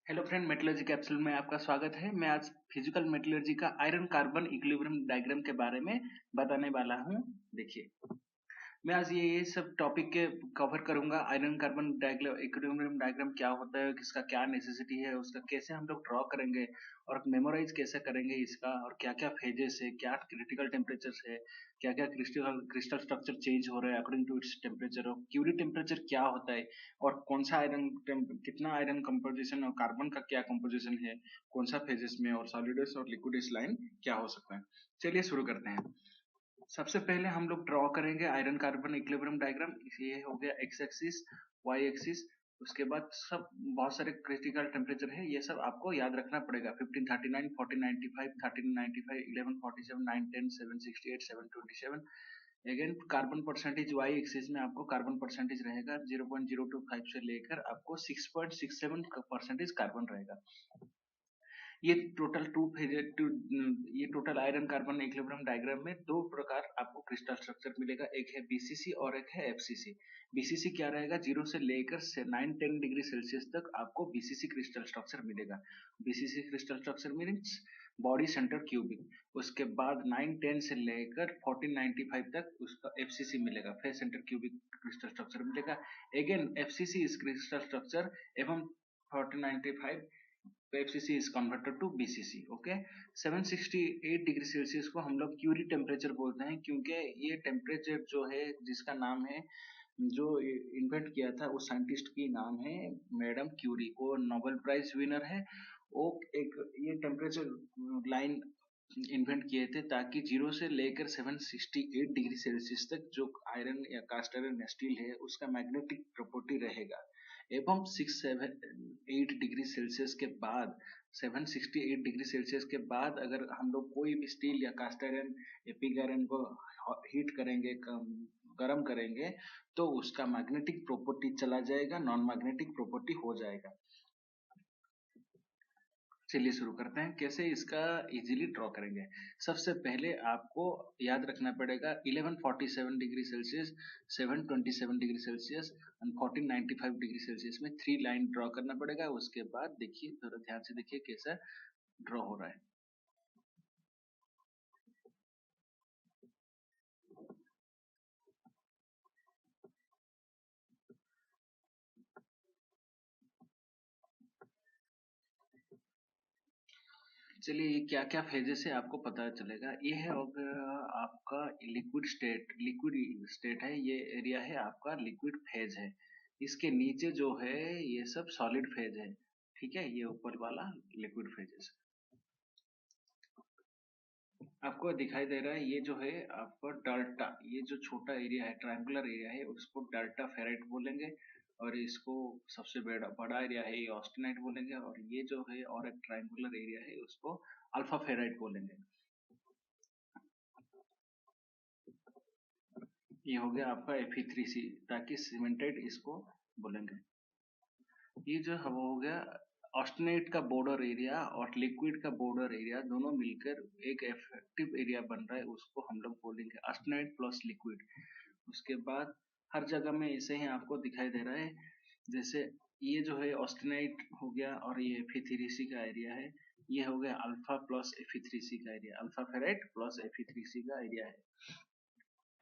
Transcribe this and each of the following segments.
Hello friend, metallurgy capsule में आपका स्वागत है। मैं आज फिजिकल मेटलर्जी का आयरन कार्बन इक्विलिब्रियम डायग्राम के बारे में बताने वाला हूं। देखिए, मैं आज ये सब टॉपिक के कवर करूंगा। आयरन कार्बन इक्विलिब्रियम डायग्राम क्या होता है, किसका क्या नेसेसिटी है, उसका कैसे हम लोग ड्रॉ करेंगे और मेमोराइज कैसे करेंगे इसका, और क्या क्या फेजेस है, क्या क्रिटिकल टेम्परेचर है, क्या क्या क्रिस्टल स्ट्रक्चर चेंज हो रहा है अकॉर्डिंग टू इट्स टेम्परेचर, और क्यूरी टेम्परेचर क्या होता है, और कौन सा कितना आयरन कंपोजिशन और कार्बन का क्या कंपोजिशन है, कौन सा फेजेस में, और सॉलिडस और लिक्विडस लाइन क्या हो सकता है। चलिए शुरू करते हैं। सबसे पहले हम लोग ड्रॉ करेंगे आयरन कार्बन इक्विलिब्रियम डायग्राम। ये हो गया एक्स एक्सिस, वाई एक्सिस। उसके बाद सब बहुत सारे क्रिटिकल टेम्परेचर है, ये सब आपको याद रखना पड़ेगा। 1539, 1495, 1395, 1147, 910, 768, 727। Again carbon percentage Y axis में आपको कार्बन परसेंटेज रहेगा 0.025 से लेकर आपको 6.67% कार्बन रहेगा। ये टोटल ये total iron carbon equilibrium diagram में दो प्रकार आपको क्रिस्टल स्ट्रक्चर मिलेगा, एक है बीसीसी और एक है एफसीसी। बीसीसी क्या रहेगा, 0 से लेकर 9-10 डिग्री सेल्सियस तक आपको बीसीसी क्रिस्टल स्ट्रक्चर मिलेगा। BCC crystal structure means body centre cubic. उसके बाद 9-10 से लेकर 1495 तक उसका एफसीसी मिलेगा, face centre cubic crystal structure मिलेगा। Again FCC is crystal structure एवं 1495 FCC is converted to BCC. Okay, 768 degree Celsius को हम लोग क्यूरी टेम्परेचर बोलते हैं, क्योंकि ये टेम्परेचर जो है, जिसका नाम है, जो इन्वेंट किया था उस साइंटिस्ट की नाम है मैडम क्यूरी। वो नोबेल प्राइज विनर है। वो एक ये टेम्परेचर लाइन इन्वेंट किए थे ताकि 0 से लेकर 768 डिग्री सेल्सियस तक जो आयरन या कास्ट आयरन स्टील है उसका मैग्नेटिक प्रॉपर्टी रहेगा। एवं 678 डिग्री सेल्सियस के बाद 768 डिग्री सेल्सियस के बाद अगर हम लोग कोई भी स्टील या कास्ट आयरन या पिग आयरन को हीट करेंगे, गर्म करेंगे, तो उसका मैग्नेटिक प्रॉपर्टी चला जाएगा, नॉन मैग्नेटिक प्रॉपर्टी हो जाएगा। चलिए शुरू करते हैं कैसे इसका इजीली ड्रॉ करेंगे। सबसे पहले आपको याद रखना पड़ेगा 1147 डिग्री सेल्सियस, 727 डिग्री सेल्सियस और 1495 डिग्री सेल्सियस में 3 लाइन ड्रॉ करना पड़ेगा। उसके बाद देखिए, थोड़ा ध्यान से देखिए कैसा ड्रॉ हो रहा है। चलिए, ये क्या क्या फेजेस है आपको पता चलेगा। ये है आपका लिक्विड स्टेट। लिक्विड स्टेट है, ये एरिया है आपका लिक्विड फेज है। इसके नीचे जो है ये सब सॉलिड फेज है। ठीक है, ये ऊपर वाला लिक्विड फेजेस आपको दिखाई दे रहा है। ये जो है आपका डाल्टा, ये जो छोटा एरिया है, ट्रायंगुलर एरिया है, उसको डाल्टा फेराइट बोलेंगे। और इसको सबसे बड़ा बड़ा एरिया है ये ऑस्टेनाइट बोलेंगे। और ये जो है और एक ट्रायंगुलर एरिया है उसको अल्फा फेराइट बोलेंगे। ये हो गया आपका Fe3C, ताकि सीमेंटेड इसको बोलेंगे। ये जो है वो हो गया ऑस्टेनाइट का बॉर्डर एरिया और लिक्विड का बॉर्डर एरिया, दोनों मिलकर एक इफेक्टिव एरिया बन रहा है, उसको हम लोग बोलेंगे ऑस्टेनाइट प्लस लिक्विड। उसके बाद हर जगह में ऐसे ही आपको दिखाई दे रहा है। जैसे ये जो है ऑस्टेनाइट हो गया और ये Fe3C का एरिया है। ये हो गया अल्फा प्लस Fe3C का area, alpha ferrite plus Fe3C का एरिया है।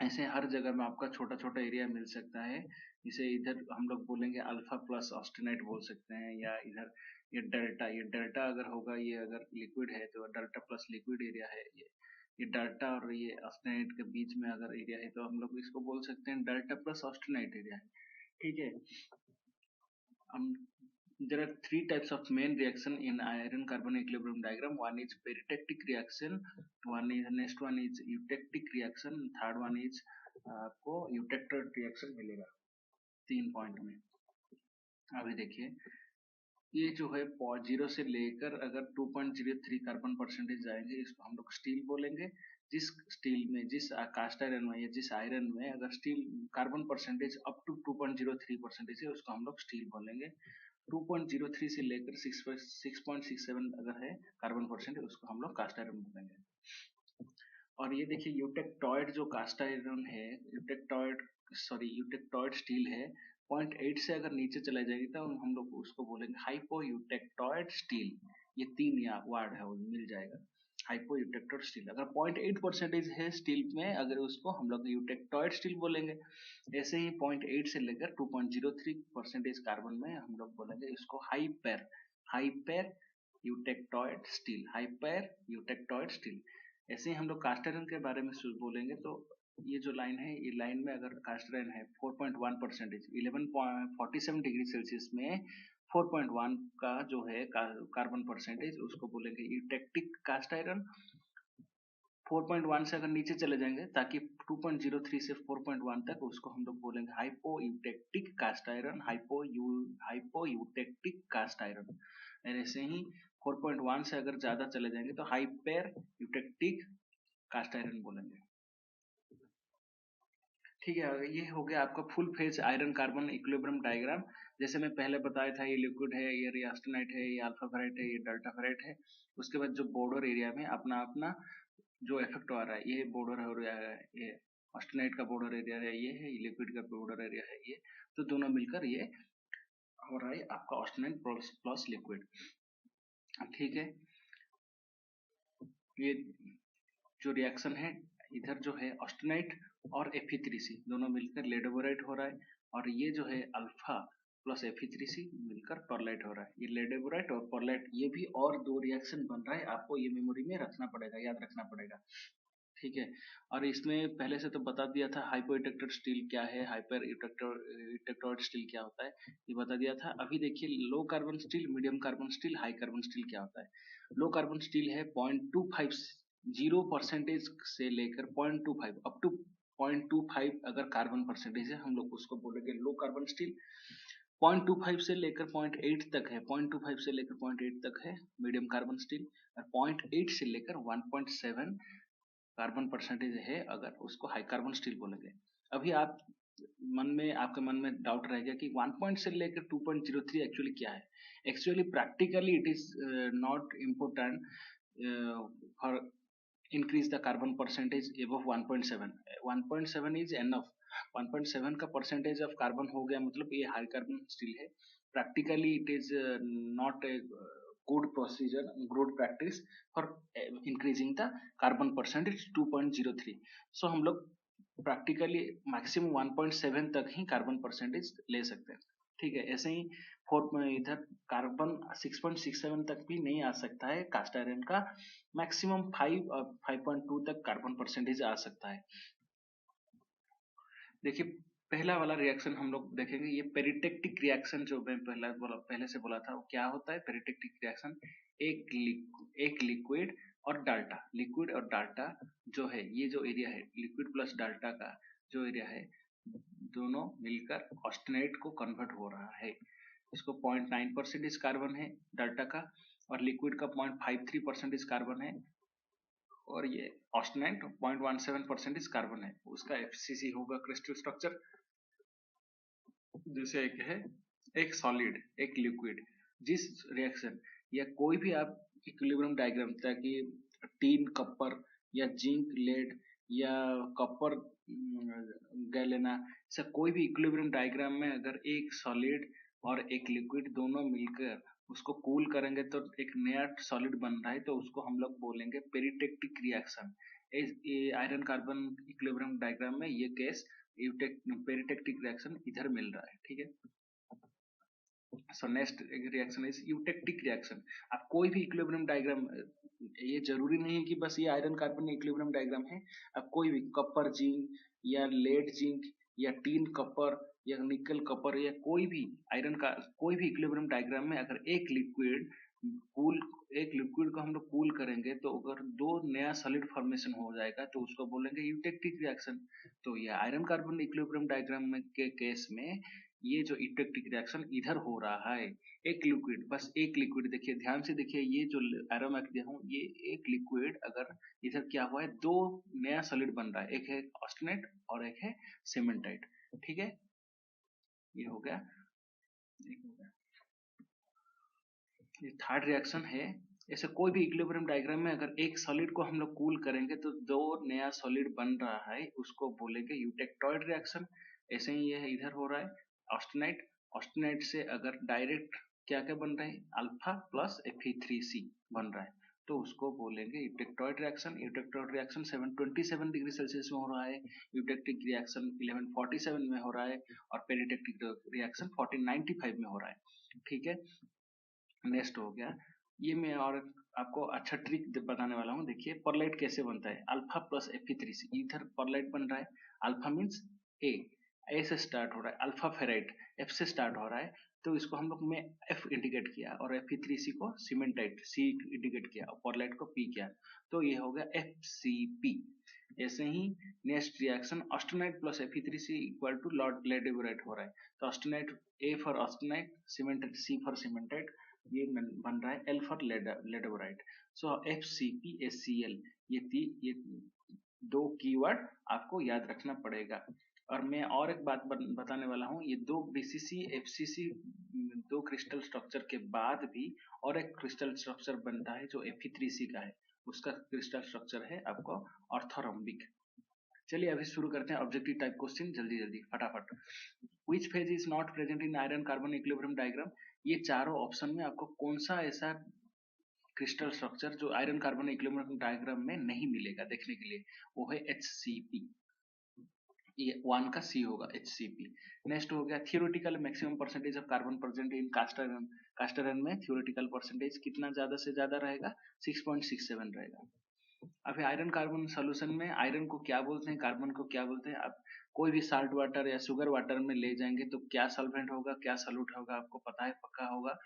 ऐसे हर जगह में आपका छोटा छोटा एरिया मिल सकता है। इसे इधर हम लोग बोलेंगे अल्फा प्लस ऑस्टेनाइट बोल सकते हैं, या इधर ये डेल्टा अगर होगा, ये अगर लिक्विड है तो डेल्टा प्लस लिक्विड एरिया है। ये डेल्टा और ये ऑस्टेनाइट के बीच में अगर एरिया है तो हम लोग इसको बोल सकते हैं डेल्टा प्लस ऑस्टेनाइट एरिया है। ठीक है। um, there are three types of main reaction in iron carbon equilibrium diagram. One is peritectic reaction, next one is eutectic reaction, third one is आपको eutector reaction मिलेगा 3 point में। अभी देखिए, ये जो है 0 से लेकर अगर 2.03 कार्बन परसेंटेज जाएंगे, इसको हम लोग स्टील बोलेंगे। जिस स्टील में, जिस कास्ट आयरन में या जिस आयरन में अगर steel carbon percentage up to 2.03 percentage है, उसको हम लोग स्टील बोलेंगे। 2.03 से लेकर 6.67 अगर है कार्बन परसेंट, उसको हम लोग कास्ट आयरन बोलेंगे। और ये देखिए यूटेक्टॉइड जो कास्ट आयरन है, यूटेक्टॉइड, सॉरी यूटेक्टॉइड स्टील है, 0.8 से अगर नीचे चले जाएगी तो हम लोग उसको बोलेंगे हाइपोयूटेक्टॉइड स्टील। ये 3 या वर्ड है वो मिल जाएगा, हाइपोयूटेक्टॉइड स्टील। अगर 0.8% है स्टील में, अगर उसको हम लोग यूटेक्टॉइड स्टील बोलेंगे। ऐसे ही 0.8 से लेकर 2.03% कार्बन में हम लोग बोलेंगे इसको hyper eutectoid steel, hyper eutectoid steel. ऐसे ही हम लोग कास्ट आयरन के बारे में बोलेंगे तो ये जो लाइन है, ये लाइन में अगर कास्ट आयरन है 4.1%, 11.47 डिग्री सेल्सियस में 4.1 का जो है कार्बन परसेंटेज, उसको बोलेंगे यूटेक्टिक कास्ट आयरन। 4.1 से अगर नीचे चले जाएंगे ताकि 2.03 से 4.1 तक, उसको हम लोग बोलेंगे हाइपोयूटेक्टिक कास्ट आयरन, हाइपोयूटेक्टिक कास्ट आयरन। ऐसे ही 4.1 से अगर ज्यादा चले जाएंगे तो हाइपर यूटेक्टिक कास्ट आयरन बोलेंगे। ठीक है, ये हो गया आपका full phase iron carbon equilibrium diagram. जैसे मैं पहले बताया था, ये लिक्विड है, ये रियास्टेनाइट है, ये अल्फा फेराइट है, ये डेल्टा फेराइट है। उसके बाद जो बॉर्डर एरिया में अपना अपना जो इफेक्ट आ रहा है, ये बॉर्डर हो रहा है, ये ऑस्टेनाइट का बॉर्डर एरिया है, ये है लिक्विड का बॉर्डर एरिया है, ये तो दोनों मिलकर ये हो रहा है आपका ऑस्टेनाइट प्लस लिक्विड। ठीक है, ये जो रिएक्शन है इधर जो है ऑस्टेनाइट और Fe3C दोनों मिलकर लेडोबोराइट हो रहा है, और ये जो है अल्फा प्लस Fe3C मिलकर परलाइट हो रहा है। ये लेडोबोराइट और परलाइट, ये भी और दो रिएक्शन बन रहा है, आपको ये मेमोरी में रखना पड़ेगा, याद रखना पड़ेगा। ठीक है, और इसमें पहले से तो बता दिया था हाइपोइटेक्टेड स्टील क्या है, हाइपर इटेक्टॉइड स्टील क्या होता है, ये बता दिया था। अभी देखिए low carbon steel, medium carbon steel, high carbon steel क्या होता है। लो कार्बन स्टील है 0.25% से लेकर 0.25 अप टू 0.25 अगर कार्बन परसेंटेज है, हम लोग उसको बोलेंगे लो कार्बन स्टील। 0.25 से लेकर 0.8 तक है, 0.25 से लेकर 0.8 तक है मीडियम कार्बन स्टील, और 0.8 से लेकर 1.7 कार्बन परसेंटेज है अगर, उसको हाई कार्बन स्टील बोलेंगे। अभी आप आपके मन में डाउट रह गया कि 1 से लेकर 2.03 एक्चुअली क्या है। Actually practically it is not important for increase the carbon percentage above 1.7. 1.7 is enough. 1.7 का परसेंटेज ऑफ कार्बन हो गया मतलब ये हाई कार्बन स्टील है। Practically it is not a good procedure, good practice for increasing the carbon percentage 2.03। सो हम लोग practically maximum 1.7 तक ही carbon percentage ले सकते हैं। ठीक है, ऐसे ही फोर्थ में इधर कार्बन 6.67 तक भी नहीं आ सकता है कास्ट आयरन का, मैक्सिमम 5 और 5.2 तक कार्बन परसेंटेज आ सकता है। देखिए पहला वाला रिएक्शन हम लोग देखेंगे, ये पेरिटेक्टिक रिएक्शन जो मैं पहले से बोला था, वो क्या होता है पेरिटेक्टिक रिएक्शन। एक लिक्विड और डाल्टा, लिक्विड और डाल्टा जो है, ये जो एरिया है लिक्विड प्लस डाल्टा का जो एरिया है, दोनों मिलकर ऑस्टेनाइट को कन्वर्ट हो रहा है। इसको 0.9% कार्बन है डाल्टा का, और लिक्विड का 0.53% कार्बन है, और ये ऑस्टेनाइट 0.17% कार्बन है। उसका FCC होगा क्रिस्टल स्ट्रक्चर। जैसे एक है एक सॉलिड एक लिक्विड, जिस रिएक्शन या कोई भी आप इक्विलिब्रियम डायग्राम, ताकि टीन कॉपर या जिंक लेड या कॉपर गैलेना, ऐसा कोई भी इक्विलिब्रियम डायग्राम में अगर एक सॉलिड और एक लिक्विड दोनों मिलकर उसको कूल करेंगे तो एक नया सॉलिड बन रहा है, तो उसको हम लोग बोलेंगे peritectic reaction. Iron carbon equilibrium diagram में ये केस पेरिटेक्टिक रिएक्शन इधर मिल रहा है। ठीक है, so next reaction is eutectic reaction. आप कोई भी इक्विलिब्रियम डायग्राम, ये जरूरी नहीं है कि बस ये आयरन कार्बन इक्विलिब्रियम डायग्राम है, आप कोई भी कॉपर जिंक या लेड जिंक या टीन कॉपर या निकल कॉपर या कोई भी आयरन का कोई भी इक्विलिब्रियम डायग्राम में अगर एक लिक्विड को हम लोग कूल करेंगे तो अगर दो नया सॉलिड फॉर्मेशन हो जाएगा तो उसको बोलेंगे यूटेक्टिक रिएक्शन। तो ये आयरन कार्बन इक्विलिब्रियम डायग्राम में के केस में ये जो यूटेक्टिक रिएक्शन इधर हो रहा है, एक लिक्विड, बस एक लिक्विड, देखिए ध्यान से देखिए, ये जो एरो मैं दिया हूँ, ये एक लिक्विड अगर इधर क्या हुआ है, दो नया सॉलिड बन रहा है, एक है ऑस्टेनाइट और एक है सीमेंटाइट। ठीक है, ये हो गया, ये थर्ड रिएक्शन है। ऐसे कोई भी इक्विलिब्रियम डायग्राम में अगर एक सॉलिड को हम लोग कूल करेंगे तो दो नया सॉलिड बन रहा है, उसको बोलेंगे यूटेक्टॉइड रिएक्शन। ऐसे ही ये इधर हो रहा है, ऑस्टेनाइट, ऑस्टेनाइट से अगर डायरेक्ट क्या क्या बन रहा है, अल्फा प्लस Fe3C बन रहा है, तो उसको बोलेंगे eutectoid reaction. Eutectoid reaction 727 degree Celsius में हो रहा है, यूटेक्टिक रिएक्शन 1147 में हो रहा है, और पेरिटेक्टिक रिएक्शन 1495 में हो रहा है। ठीक है, नेक्स्ट हो गया, ये मैं और आपको अच्छा ट्रिक बताने वाला हूँ। देखिए परलाइट कैसे बनता है, अल्फा प्लस Fe3C, इधर परलाइट बन रहा है, अल्फा मीन्स ए से स्टार्ट हो रहा है, अल्फा फेराइट एफ से स्टार्ट हो रहा है, तो इसको हम लोग में एफ इंडिकेट किया, और Fe3C को सीमेंटाइट सी इंडिकेट किया, और परलाइट को पी किया, तो ये हो गया FCP। ऐसे ही next reaction austenite plus Fe3C equal to ledeburite हो रहा है, तो austenite A for austenite, cemented C for cemented, ये बन रहा है L for ledeburite. So FCPACL, ये दो कीवर्ड आपको याद रखना पड़ेगा। और मैं और एक बात बताने वाला हूँ, ये दो BCC FCC दो क्रिस्टल स्ट्रक्चर के बाद भी और एक क्रिस्टल स्ट्रक्चर बनता है जो Fe3C का है, उसका क्रिस्टल स्ट्रक्चर है आपको ऑर्थोरोम्बिक। चलिए अभी शुरू करते हैं ऑब्जेक्टिव टाइप क्वेश्चन, जल्दी जल्दी फटाफट। Which phase is not present in iron carbon equilibrium diagram? ये चारों ऑप्शन में आपको कौन सा ऐसा क्रिस्टल स्ट्रक्चर जो आयरन कार्बन इक्विलिब्रियम डायग्राम में नहीं मिलेगा देखने के लिए, वो है HCP। ये 1 का C होगा, HCP। नेक्स्ट हो गया theoretical maximum percentage of carbon present in cast iron. Cast iron में थियोरेटिकल परसेंटेज कितना ज्यादा से ज्यादा रहेगा, 6.67 रहेगा। अभी आयरन कार्बन सोल्यूशन में आयरन को क्या बोलते हैं, कार्बन को क्या बोलते हैं, आप कोई भी साल्ट वाटर या शुगर वाटर में ले जाएंगे तो क्या सॉल्वेंट होगा, क्या सॉल्यूट होगा, आपको पता है, पक्का होगा।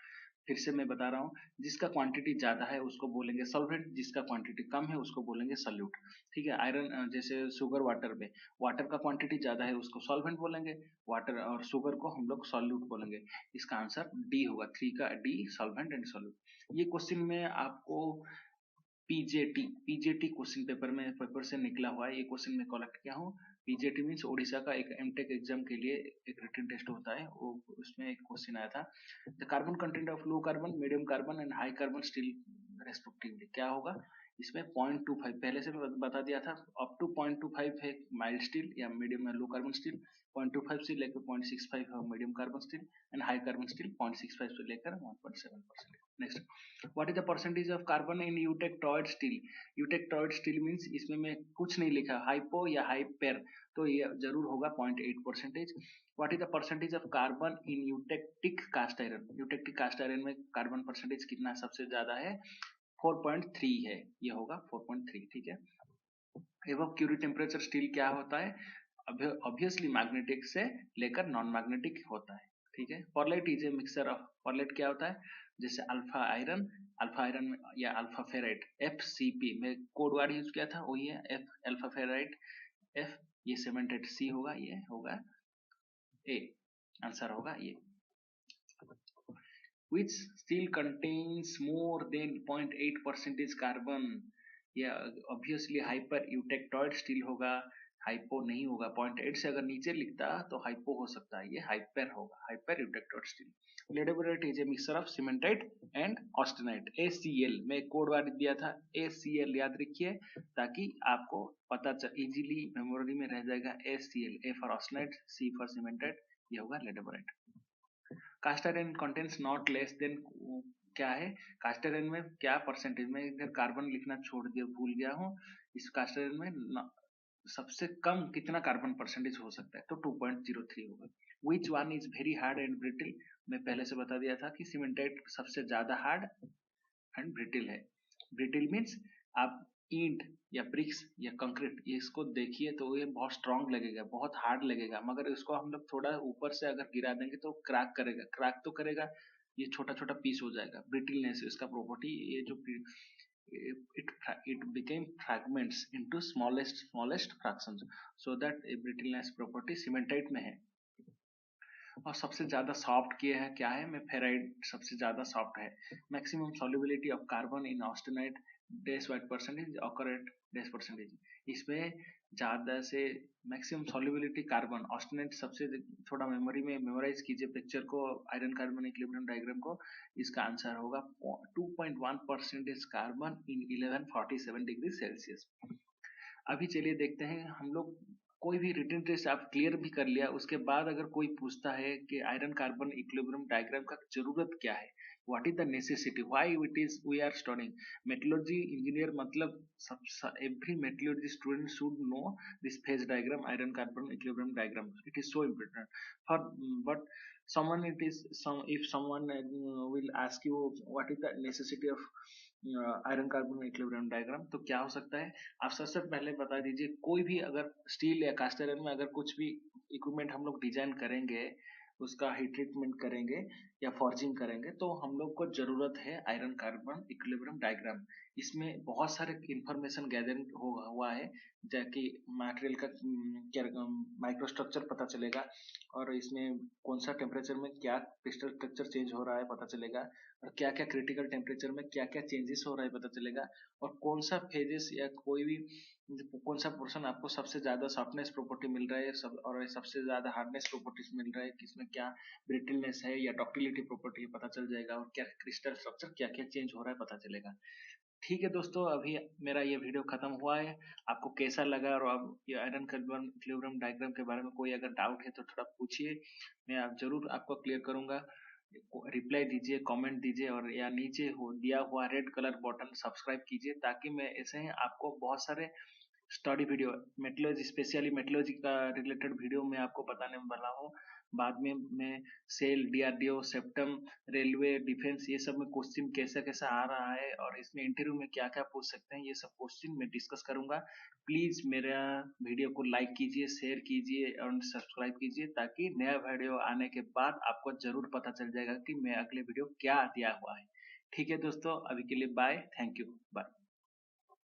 फिर से मैं बता रहा हूँ, जिसका क्वांटिटी ज्यादा है उसको बोलेंगे सॉल्वेंट, जिसका क्वांटिटी कम है उसको बोलेंगे सॉल्यूट। ठीक है, आयरन जैसे शुगर वाटर में वाटर का क्वांटिटी ज्यादा है उसको सॉल्वेंट बोलेंगे, वाटर और शुगर को हम लोग सॉल्यूट बोलेंगे। इसका आंसर डी होगा, 3 का डी, सॉल्वेंट एंड सॉल्यूट। ये क्वेश्चन में आपको पीजेटी क्वेश्चन पेपर से निकला हुआ है, ये क्वेश्चन में कलेक्ट किया हूँ। पीजेटी मीन्स ओडिशा का एक एमटेक एग्जाम के लिए एक रिटन टेस्ट होता है, वो उसमें एक क्वेश्चन आया था, the carbon content of low carbon, medium carbon and high carbon steel respectively क्या होगा। इसमें 0.25 पहले से बता दिया था, अप टू 0.25 है माइल्ड स्टील या मीडियम या लो कार्बन स्टील, 0.25 से लेकर 0.65 है medium carbon steel, and high carbon steel 0.65 से लेकर 1.7%। Next, what is the percentage of carbon in eutectoid steel. Eutectoid steel means इसमें मैं कुछ नहीं लिखा, हाइपो या हाइपेर, तो ये जरूर होगा 0.8%। What is the percentage of carbon in eutectic cast iron. Eutectic cast iron में कार्बन परसेंटेज कितना सबसे ज्यादा है, 4.3 है, ये होगा 4.3। ठीक है, एवं क्यूरी टेम्परेचर स्टील क्या होता है, ऑब्वियसली मैग्नेटिक से लेकर नॉन मैग्नेटिक होता है। ठीक है, pearlite is a mixture of, pearlite क्या होता है, जैसे अल्फा आयरन या अल्फा फेराइट, FCP में कोड वर्ड यूज किया था, वही है एफ, अल्फा फेराइट F, ये सीमेंटेड C होगा, ये होगा A, आंसर होगा ये। Which still contains more than 0.8% carbon, या ऑब्वियसली हाइपर यूटेक्टॉइड स्टील होगा, हाइपो नहीं होगा। 0.8 से अगर नीचे लिखता तो हाइपो हो सकता है, ये हाइपर होगा, hyper eutectoid steel. Ledeburite is a mixture of cementite and austenite, ACL में कोड वर्ड दिया था, ACL याद रखिए ताकि आपको पता चल इजीली मेमोरी में रह जाएगा। ACL, A for austenite, C for cementite, ये होगा ledeburite. Cast iron contents not less than, क्या है कास्ट आयरन में क्या परसेंटेज में, इधर कार्बन लिखना छोड़ दिया, भूल गया हूँ। इस कास्ट आयरन में सबसे कम कितना कार्बन परसेंटेज हो सकता है, तो 2.03 होगा। Which one is very hard and brittle, मैं पहले से बता दिया था कि सीमेंटाइट सबसे ज्यादा हार्ड एंड ब्रिटल है। ब्रिटल मीन्स आप ईंट या ब्रिक्स या कंक्रीट, इसको देखिए तो ये बहुत स्ट्रांग लगेगा, बहुत हार्ड लगेगा, मगर इसको हम लोग थोड़ा ऊपर से अगर गिरा देंगे तो क्रैक करेगा, क्रैक तो करेगा, ये छोटा छोटा पीस हो जाएगा। ब्रिटलनेस इसका प्रॉपर्टी, ये जो it became fragments into smallest fractions, so that a brittleness property cementite में है। और सबसे ज्यादा सॉफ्ट क्या है में फेराइट सबसे ज्यादा सॉफ्ट है। Maximum solubility of carbon in austenite dash white percentage occur eight dash percentage, इसमें ज्यादा से मैक्सिमम सॉल्युबिलिटी कार्बन ऑस्टेनाइट सबसे, थोड़ा मेमोरी में मेमोराइज कीजिए पिक्चर को, आयरन कार्बन इक्विलिब्रियम डायग्राम को, इसका आंसर होगा 2.1% कार्बन इन 1147 डिग्री सेल्सियस। अभी चलिए देखते हैं हम लोग कोई भी रिटन टेस्ट आप क्लियर भी कर लिया, उसके बाद अगर कोई पूछता है कि आयरन कार्बन इक्विलिब्रियम डायग्राम का जरूरत क्या है, what is the necessity, why it is we are studying metallurgy engineer, मतलब सब every metallurgy student should know this phase diagram, iron carbon equilibrium diagram, it is so important for but someone it is some if someone will ask you what is the necessity of iron carbon equilibrium diagram, तो क्या हो सकता है, आप सबसे पहले बता दीजिए कोई भी अगर स्टील या कास्ट आयरन में अगर कुछ भी इक्विपमेंट हम लोग डिजाइन करेंगे, उसका हीट ट्रीटमेंट करेंगे या फॉर्जिंग करेंगे, तो हम लोग को जरूरत है आयरन कार्बन इक्विलिब्रियम डायग्राम। इसमें बहुत सारे इंफॉर्मेशन गैदरिंग हुआ है, जैसे मटेरियल का क्या माइक्रोस्ट्रक्चर पता चलेगा, और इसमें कौन सा टेम्परेचर में क्या क्रिस्टल स्ट्रक्चर चेंज हो रहा है पता चलेगा, और क्या क्या क्रिटिकल टेम्परेचर में क्या क्या चेंजेस हो रहा है पता चलेगा, और कौन सा फेजेस या कोई भी कौन सा पोर्शन आपको सबसे ज्यादा सॉफ्टनेस प्रॉपर्टी मिल रहा है और सबसे ज्यादा हार्डनेस प्रॉपर्टीज मिल रहा है, किसमें क्या ब्रिटलनेस है या डक्टिलिटी प्रॉपर्टी पता चल जाएगा, और क्या क्रिस्टल स्ट्रक्चर क्या क्या चेंज हो रहा है पता चलेगा। ठीक है दोस्तों, अभी मेरा ये वीडियो खत्म हुआ है, आपको कैसा लगा, और अब ये आयरन कार्बन इक्विलिब्रियम डायग्राम के बारे में कोई अगर डाउट है तो थोड़ा पूछिए, मैं जरूर आपको क्लियर करूंगा। रिप्लाई दीजिए, कमेंट दीजिए, और या नीचे हो दिया हुआ रेड कलर बटन सब्सक्राइब कीजिए, ताकि मैं ऐसे ही आपको बहुत सारे study video metallurgy specially metallurgy का रिलेटेड वीडियो मैं आपको बताने वाला हूँ। बाद में मैं SAIL, DRDO, CEPTAM, railway, defence, ये सब में क्वेश्चन कैसा कैसा आ रहा है, और इसमें इंटरव्यू में क्या क्या पूछ सकते हैं, ये सब क्वेश्चन मैं डिस्कस करूंगा। प्लीज मेरा वीडियो को लाइक कीजिए, शेयर कीजिए और सब्सक्राइब कीजिए, ताकि नया वीडियो आने के बाद आपको जरूर पता चल जाएगा कि मैं अगले वीडियो क्या दिया हुआ है। ठीक है दोस्तों, अभी के लिए बाय, थैंक यू, बाय।